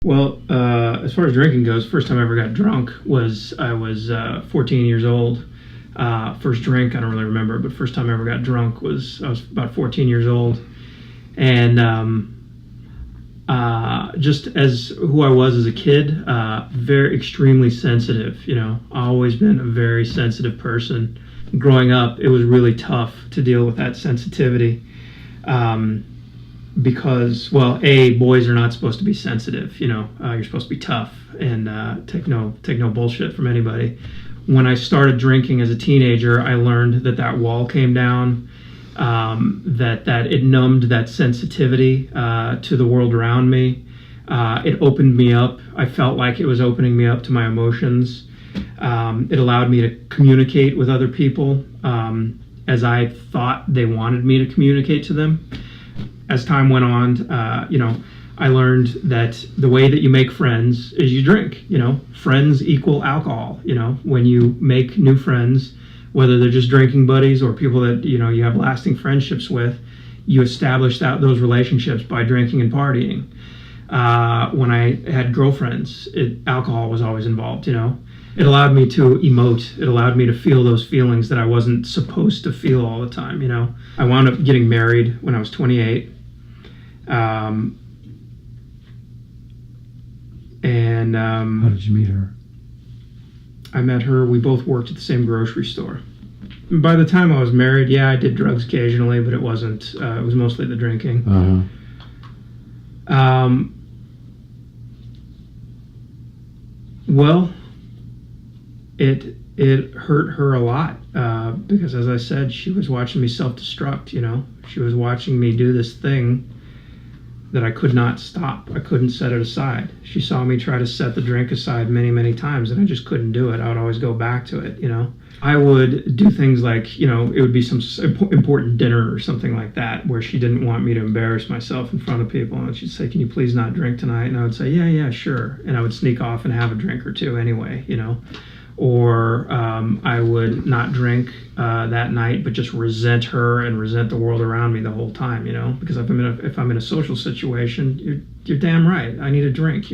Well, as far as drinking goes, first time I ever got drunk was I was 14 years old. First drink, I don't really remember, but first time I ever got drunk was I was about 14 years old. And just as who I was as a kid, very extremely sensitive. I've always been a very sensitive person. Growing up, it was really tough to deal with that sensitivity. Because, well, boys are not supposed to be sensitive. You're supposed to be tough and take no bullshit from anybody. When I started drinking as a teenager, I learned that wall came down, that it numbed that sensitivity to the world around me. It opened me up. I felt like it was opening me up to my emotions. It allowed me to communicate with other people as I thought they wanted me to communicate to them. As time went on, I learned that the way that you make friends is you drink. Friends equal alcohol. When you make new friends, whether they're just drinking buddies or people that you have lasting friendships with, you establish those relationships by drinking and partying. When I had girlfriends, alcohol was always involved. It allowed me to emote. It allowed me to feel those feelings that I wasn't supposed to feel all the time. I wound up getting married when I was 28. How did you meet her? I met her. We both worked at the same grocery store. By the time I was married, yeah, I did drugs occasionally, but it wasn't. It was mostly the drinking. Well, it hurt her a lot because, as I said, she was watching me self-destruct. She was watching me do this thing that I could not stop. I couldn't set it aside. She saw me try to set the drink aside many, many times, and I just couldn't do it. I would always go back to it. I would do things like, it would be some important dinner or something like that where she didn't want me to embarrass myself in front of people, and she'd say, "Can you please not drink tonight?" And I would say, yeah, sure. And I would sneak off and have a drink or two anyway, Or I would not drink that night, but just resent her and resent the world around me the whole time, Because if I'm in a social situation, you're damn right. I need a drink,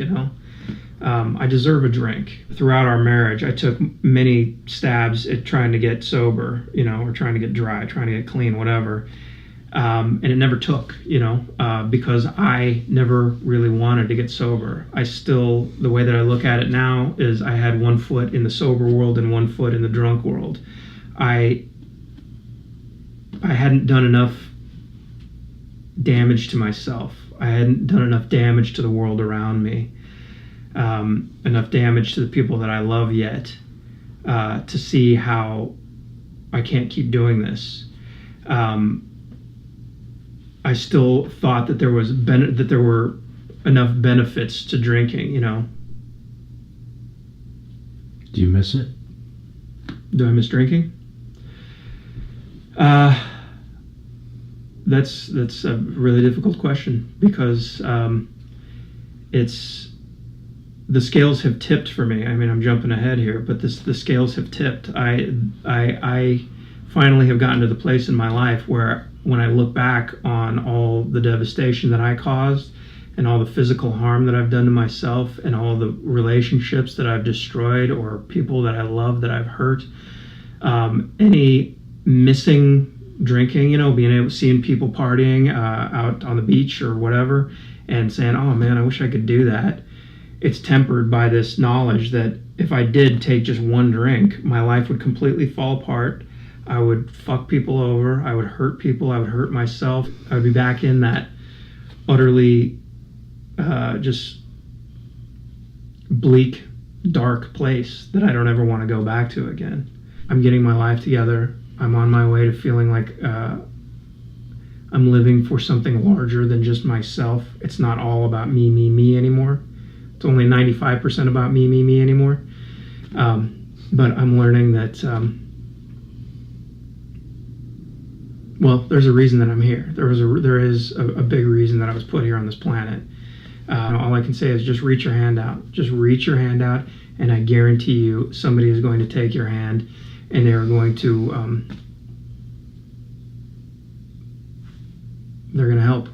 I deserve a drink. Throughout our marriage, I took many stabs at trying to get sober, or trying to get dry, trying to get clean, whatever. And it never took, because I never really wanted to get sober. The way that I look at it now is I had one foot in the sober world and one foot in the drunk world. I hadn't done enough damage to myself. I hadn't done enough damage to the world around me, enough damage to the people that I love yet, to see how I can't keep doing this. I still thought that there were enough benefits to drinking, Do you miss it? Do I miss drinking? That's a really difficult question because the scales have tipped for me. I mean, I'm jumping ahead here, but the scales have tipped. I finally have gotten to the place in my life where when I look back on all the devastation that I caused and all the physical harm that I've done to myself and all the relationships that I've destroyed or people that I love that I've hurt, any missing drinking, seeing people partying out on the beach or whatever and saying, "Oh man, I wish I could do that." It's tempered by this knowledge that if I did take just one drink, my life would completely fall apart. I would fuck people over. I would hurt people. I would hurt myself. I would be back in that utterly just bleak, dark place that I don't ever want to go back to again. I'm getting my life together. I'm on my way to feeling like I'm living for something larger than just myself. It's not all about me anymore. It's only 95% about me anymore. But I'm learning that there's a reason that I'm here. There is a big reason that I was put here on this planet. All I can say is just reach your hand out. Just reach your hand out, and I guarantee you somebody is going to take your hand, and they're going to help.